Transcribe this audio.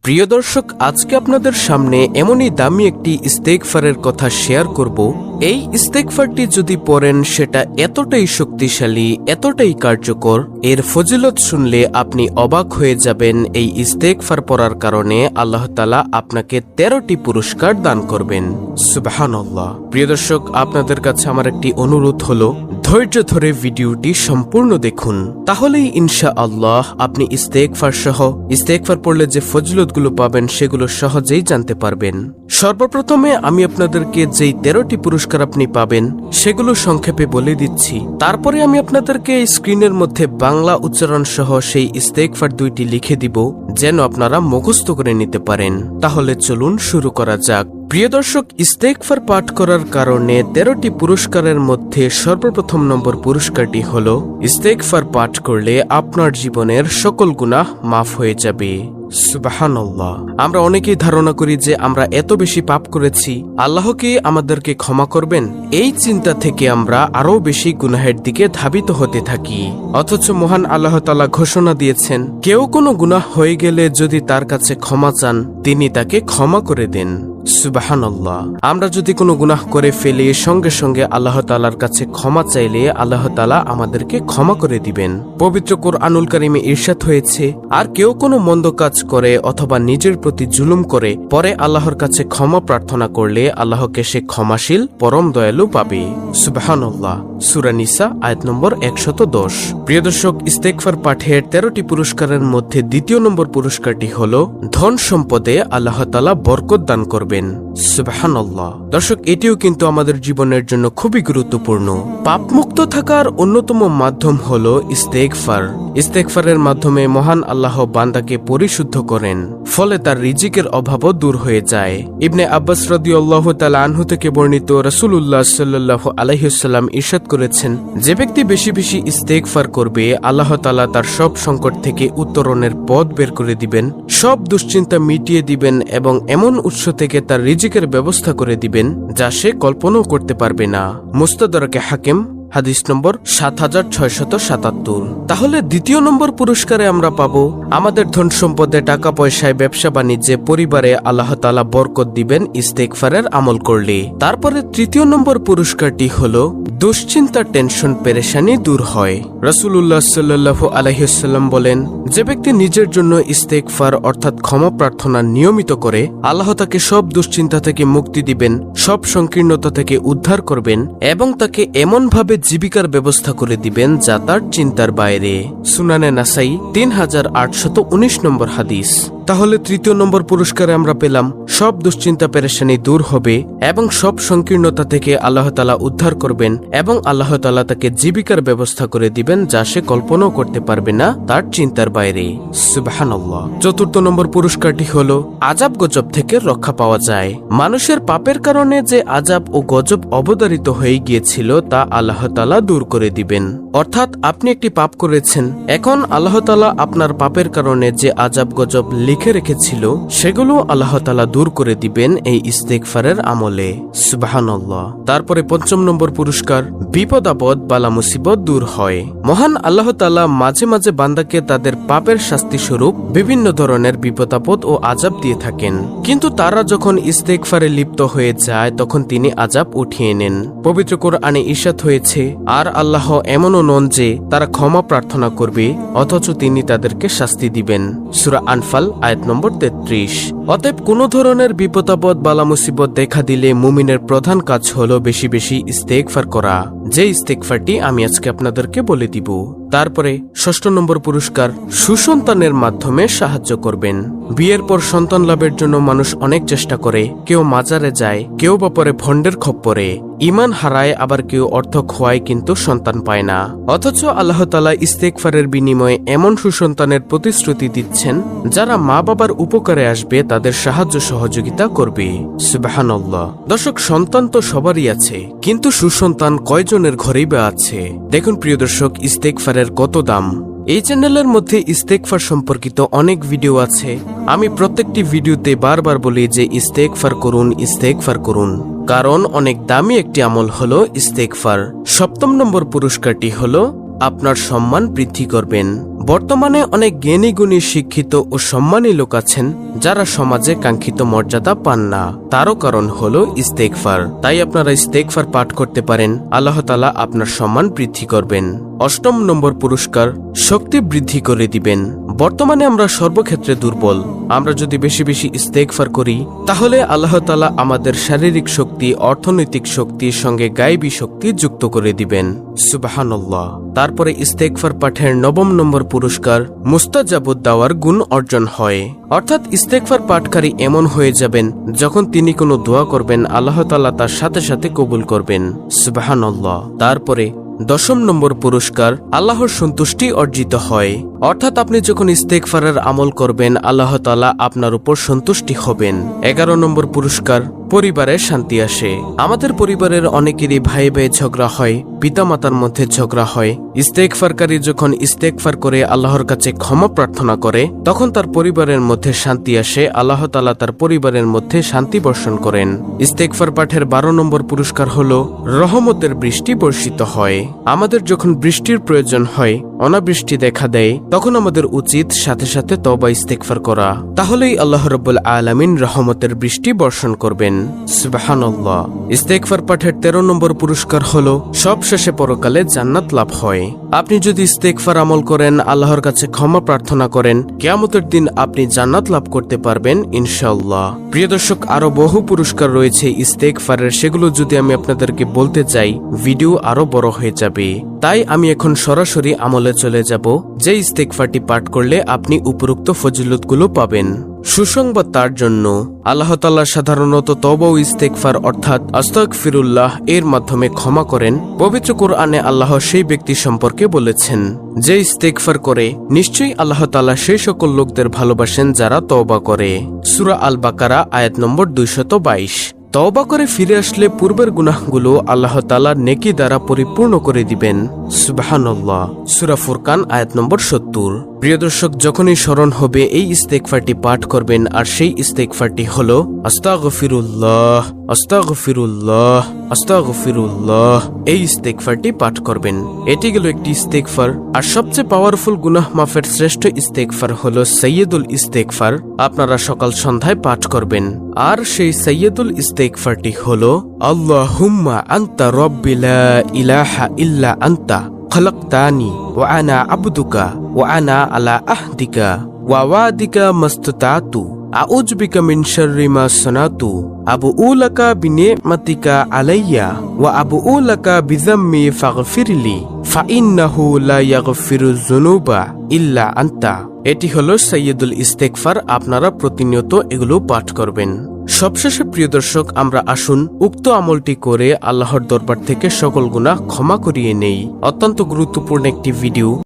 প্রিয় দর্শক, আজকে আপনাদের সামনে এমনই দামি একটি ইস্তেগফারের কথা শেয়ার করব। এই ইস্তেগফারটি যদি পড়েন সেটা এতটাই শক্তিশালী, এতটাই কার্যকর, এর ফজিলত শুনলে আপনি অবাক হয়ে যাবেন। এই ইস্তেগফার পড়ার কারণে আল্লাহ তাআলা আপনাকে 13টি পুরস্কার দান করবেন। সুবহানাল্লাহ। প্রিয় দর্শক, আপনাদের কাছে আমার একটি অনুরোধ হলো, ধৈর্য ধরে ভিডিওটি সম্পূর্ণ দেখুন, তাহলেই ইনশাআল্লাহ আপনি ইস্তেগফার সহ ইস্তেগফার পড়লে যে ফজিলতগুলো পাবেন সেগুলো সহজেই জানতে পারবেন। সর্বপ্রথমে আমি আপনাদেরকে যেই 13টি পুরস্কার আপনি পাবেন সেগুলো সংক্ষেপে বলে দিচ্ছি। তারপরে আমি আপনাদেরকে স্ক্রিনের মধ্যে বাংলা উচ্চারণ সহ সেই ইস্তেগফার 2টি লিখে দিব, যেন আপনারা মুখস্থ করে নিতে পারেন। তাহলে চলুন শুরু করা যাক। প্রিয় দর্শক, ইস্তেগফার পাঠ করার কারণে 13টি পুরস্কারের মধ্যে সর্বপ্রথম নম্বর পুরস্কারটি হল, ইস্তেগফার পাঠ করলে আপনার জীবনের সকল গুনাহ মাফ হয়ে যাবে। সুবহানাল্লাহ। আমরা অনেকেই ধারণা করি যে আমরা এত বেশি পাপ করেছি, আল্লাহ কি আমাদেরকে ক্ষমা করবেন? এই চিন্তা থেকে আমরা আরো বেশি গুনাহের দিকে ধাবিত হতে থাকি। অথচ মহান আল্লাহ তাআলা ঘোষণা দিয়েছেন, কেউ কোনো গুনাহ হয়ে গেলে যদি তার কাছে ক্ষমা চান, তিনি তাকে ক্ষমা করে দেন। সুবহানাল্লাহ। আমরা যদি কোনো গুনাহ করে ফেলি, সঙ্গে সঙ্গে আল্লাহ তাআলার কাছে ক্ষমা চাইলে আল্লাহ তাআলা আমাদেরকে ক্ষমা করে দিবেন। পবিত্র কোরআনুল কারীমে ইরশাদ হয়েছে, আর কেউ কোনো মন্দ কাজ করে অথবা নিজের প্রতি জুলুম করে পরে আল্লাহর কাছে ক্ষমা প্রার্থনা করলে আল্লাহকে সে ক্ষমাশীল, পরম দয়ালু পাবে। সুবহানাল্লাহ। সূরা নিসা আয়াত নম্বর 110। প্রিয় দর্শক, ইস্তেগফার পাঠের 13টি পুরস্কারের মধ্যে দ্বিতীয় নম্বর পুরস্কারটি হল, ধন সম্পদে আল্লাহ তাআলা বরকত দান করবেন। সুবহানাল্লাহ। দর্শক, এটিও কিন্তু আমাদের জীবনের জন্য খুবই গুরুত্বপূর্ণ। পাপমুক্ত থাকার অন্যতম মাধ্যম হল ইস্তেগফার। ইস্তেগফারের মাধ্যমে মহান আল্লাহ বান্দাকে পরিশুদ্ধ করেন, ফলে তার রিজিকের অভাবও দূর হয়ে যায়। ইবনে আব্বাস রাদিয়াল্লাহু তাআলা আনহু থেকে বর্ণিত, রাসূলুল্লাহ সাল্লাল্লাহু আলাইহি ওয়াসাল্লাম ইরশাদ করেছেন, যে ব্যক্তি বেশি বেশি ইস্তেগফার করবে, আল্লাহ তাআলা তার সব সংকট থেকে উত্তরণের পথ বের করে দিবেন, সব দুশ্চিন্তা মিটিয়ে দিবেন এবং এমন উৎস থেকে তার রিজিকের ব্যবস্থা করে দিবেন যা সে কল্পনাও করতে পারবে না। মুস্তাদরাকে হাকিম, হাদিস নম্বর 7677। তাহলে দ্বিতীয় নম্বর পুরস্কারে আমরা পাবো, আমাদের ধন সম্পদে, টাকা পয়সায়, ব্যবসা বাণিজ্যে, পরিবারে আল্লাহ তাআলা বরকত দিবেন ইস্তেগফারের আমল করলে। তারপরে তৃতীয় নম্বর পুরস্কারটি হলো, দুশ্চিন্তা, টেনশন, পেরেশানি দূর হয়। রাসূলুল্লাহ সাল্লাল্লাহু আলাইহি ওয়াসাল্লাম বলেন, যে ব্যক্তি নিজের জন্য ইস্তেগফার অর্থাৎ ক্ষমা প্রার্থনা নিয়মিত করে, আল্লাহ তাকে সব দুশ্চিন্তা থেকে মুক্তি দিবেন, সব সংকীর্ণতা থেকে উদ্ধার করবেন এবং তাকে এমন ভাবে জীবিকার ব্যবস্থা করে দিবেন যা তার চিন্তার বাইরে। সুনানে নাসাই 3819 নম্বর হাদিস। তাহলে তৃতীয় নম্বর পুরস্কারে আমরা পেলাম, সব দুশ্চিন্তা পেরেশানি দূর হবে এবং সব সংকীর্ণতা থেকে আল্লাহ তাআলা উদ্ধার করবেন এবং আল্লাহ তাআলা তাকে জীবিকার ব্যবস্থা করে দিবেন যা সে কল্পনাও করতে পারবে না, তার চিন্তার বাইরে। সুবহানাল্লাহ। চতুর্থ নম্বর পুরস্কারটি হলো, আযাব গজব থেকে রক্ষা পাওয়া যায়। মানুষের পাপের কারণে যে আযাব ও গজব অবধারিত হয়ে গিয়েছিল তা আল্লাহ তাআলা দূর করে দিবেন। অর্থাৎ আপনি একটি পাপ করেছেন, এখন আল্লাহ তাআলা আপনার পাপের কারণে যে আযাব গজব লিখে রেখেছিল সেগুলো আল্লাহ তাআলা দূর করে দিবেন এই ইস্তেগফারের আমলে। সুবহানাল্লাহ। তারপরে পঞ্চম নম্বর পুরস্কার, বিপদ আপদ, বালা মুসিবত দূর হয়। মহান আল্লাহ তাআলা মাঝে মাঝে বান্দাকে তাদের পাপের শাস্তি স্বরূপ বিভিন্ন ধরনের বিপদ আপদ ও আযাব দিয়ে থাকেন, কিন্তু তারা যখন ইস্তেগফারে লিপ্ত হয়ে যায় তখন তিনি আযাব উঠিয়ে নেন। পবিত্র কোরআনে ইরশাদ হয়েছে, আর আল্লাহ এমনও নন যে তারা ক্ষমা প্রার্থনা করবে অথচ তিনি তাদেরকে শাস্তি দিবেন। সূরা আনফাল আয়াত নম্বর 33। অতএব কোন ধরনের বিপদাপদ, বালা মুসিবত দেখা দিলে মুমিনের প্রধান কাজ হলো বেশি বেশি ইস্তেগফার করা, যে ইস্তেগফারটি আমি আজকে আপনাদেরকে বলে দিব। তারপরে ষষ্ঠ নম্বর পুরস্কার, সুসন্তানের মাধ্যমে সাহায্য করবেন। বিয়ের পর সন্তান লাভের জন্য মানুষ অনেক চেষ্টা করে, কেউ মাজারে যায়, কেউ বা পরে ভণ্ডের খপ্পরে, ঈমান হারায়, আবার কেউ অর্থ খোয়ায় কিন্তু সন্তান পায় না। অথচ আল্লাহ তাআলা ইস্তেগফারের বিনিময়ে এমন সুসন্তানের প্রতিশ্রুতি দিচ্ছেন যারা মা বাবার উপকারে আসবে, তাদের সাহায্য সহযোগিতা করবে। সুবহানাল্লাহ। দর্শক, সন্তান তো সবারই আছে, কিন্তু সুসন্তান কয়জনের ঘরেই বা আছে? দেখুন প্রিয় দর্শক, ইস্তেগফারের কত দাম। এই চ্যানেলের মধ্যে ইস্তেগফার সম্পর্কিত অনেক ভিডিও আছে। আমি প্রত্যেকটি ভিডিওতে বারবার বলি যে ইস্তেগফার করুন, ইস্তেগফার করুন, কারণ অনেক দামি একটি আমল হলো ইস্তেগফার। সপ্তম নম্বর পুরস্কারটি হলো, আপনার সম্মান বৃদ্ধি করবেন। বর্তমানে অনেক জ্ঞানী গুণী শিক্ষিত ও সম্মানী লোক আছেন যারা সমাজে কাঙ্ক্ষিত মর্যাদা পান না, তারও কারণ হলো ইস্তেগফার। তাই আপনারা ইস্তেগফার পাঠ করতে পারেন, আল্লাহ তাআলা আপনার সম্মান বৃদ্ধি করবেন। 8 নম্বর পুরস্কার, শক্তি বৃদ্ধি করে দিবেন। বর্তমানে আমরা সর্বক্ষেত্রে দুর্বল। আমরা যদি বেশি বেশি ইস্তেগফার করি তাহলে আল্লাহ তাআলা আমাদের শারীরিক শক্তি, অর্থনৈতিক শক্তির সঙ্গে গায়েবী শক্তি যুক্ত করে দিবেন। সুবহানাল্লাহ। তারপরে ইস্তেগফার পাঠের 9 নম্বর পুরস্কার, মুস্তাজাবুদ দাওয়ার গুণ অর্জন হয়। অর্থাৎ ইস্তেগফার পাঠকারী এমন হয়ে যাবেন যখন তিনি কোনো দোয়া করবেন আল্লাহ তাআলা তার সাথে সাথে কবুল করবেন। সুবহানাল্লাহ। তারপরে 10 নম্বর পুরস্কার, আল্লাহর সন্তুষ্টি অর্জিত হয়। অর্থাৎ আপনি যখন ইস্তেগফারের আমল করবেন আল্লাহ তাআলা আপনার উপর সন্তুষ্টি হবেন। 11 নম্বর পুরস্কার, পরিবারে শান্তি আসে। আমাদের পরিবারের অনেকেরই ভাই ভাই ঝগড়া হয়, পিতামাতার মধ্যে ঝগড়া হয়। ইস্তেগফারকারী যখন ইস্তেগফার করে আল্লাহর কাছে ক্ষমা প্রার্থনা করে তখন তার পরিবারের মধ্যে শান্তি আসে, আল্লাহ তাআলা তার পরিবারের মধ্যে শান্তি বর্ষণ করেন। ইস্তেগফার পাঠের 12 নম্বর পুরস্কার হলো রহমতের বৃষ্টি বর্ষিত হয়। আমাদের যখন বৃষ্টির প্রয়োজন হয়, অনাবৃষ্টি দেখা দেয়, তখন আমাদের উচিত সাথে সাথে তওবা ইস্তেগফার করা। তাহলেই আল্লাহ রাব্বুল আলামিন রহমতের বৃষ্টি বর্ষণ করবেন। সুবহানাল্লাহ। ইস্তেগফার পাঠের 13 নম্বর পুরস্কার হলো সবশেষে পরকালে জান্নাত লাভ হয়। আপনি যদি ইস্তেগফার আমল করেন, আল্লাহর কাছে ক্ষমা প্রার্থনা করেন, কিয়ামতের দিন আপনি জান্নাত লাভ করতে পারবেন ইনশাআল্লাহ। প্রিয় দর্শক, আরো বহু পুরস্কার রয়েছে ইস্তেগফারের, সেগুলো যদি আমি আপনাদেরকে বলতে যাই ভিডিও আরো বড় হয়ে যাবে। তাই আমি এখন সরাসরি আমলে চলে যাব, যে ইস্তেগফারটি পাঠ করলে আপনি উপরোক্ত ফজিলতগুলো পাবেন। সুসংবাদ তার জন্য, আল্লাহ তাআলা সাধারণত তওবা ও ইস্তেগফার অর্থাৎ আস্তাগফিরুল্লাহ এর মাধ্যমে ক্ষমা করেন। পবিত্র কোরআনে আল্লাহ সেই ব্যক্তি সম্পর্কে বলেছেন যে ইস্তেগফার করে, নিশ্চয়ই আল্লাহ তাআলা সেই সকল লোকদের ভালোবাসেন যারা তওবা করে। সূরা আল বাকারা আয়াত নম্বর 222। তওবা করে ফিরে আসলে পূর্বের গুনাহগুলো আল্লাহ তাআলা নেকি দ্বারা পরিপূর্ণ করে দিবেন। সুবহানাল্লাহ। সূরা ফুরকান আয়াত নম্বর 70। প্রিয় দর্শক, যখনই স্মরণ হবে এই ইস্তেগফারটি পাঠ করবেন, আর সেই ইস্তেগফারটি হলো আস্তাগফিরুল্লাহ আস্তাগফিরুল্লাহ আস্তাগফিরুল্লাহ। এই ইস্তেগফারটি পাঠ করবেন। এটি গেল একটি ইস্তেগফার। আর সবচেয়ে পাওয়ারফুল গুনাহ মাফের শ্রেষ্ঠ ইস্তেগফার হলো সাইয়্যিদুল ইস্তেগফার। আপনারা সকাল সন্ধ্যায় পাঠ করবেন। আর সেই সাইয়্যিদুল ইস্তেগফারটি হলো আল্লাহুম্মা আনতা রাব্বি লা ইলাহা ইল্লা আনতা খালাকতানি ওয়া আনা আবদুকা ওয়া আনা আলা আহদিকা ওয়া ওয়াদিকা মাসতাতু আউযু বিকা মিন শাররি মা সানাতু আবুউ লাকা বিনি'মাতিকা আলাইয়া ওয়া আবুউ লাকা বিযাম্মি ফাগফিরলি ফাইন্নাহু লা ইয়াগফিরুয যুনুবা ইল্লা আনতা। এটি হলো সাইয়্যিদুল ইস্তেগফার। আপনারা প্রতিনিয়ত এগুলো পাঠ করবেন। সবশেষে প্রিয় দর্শক, আমরা আসুন উক্ত আমলটি করে আল্লাহর দরবার থেকে সকল গুনাহ ক্ষমা করিয়ে নেই। অত্যন্ত গুরুত্বপূর্ণ একটি ভিডিও।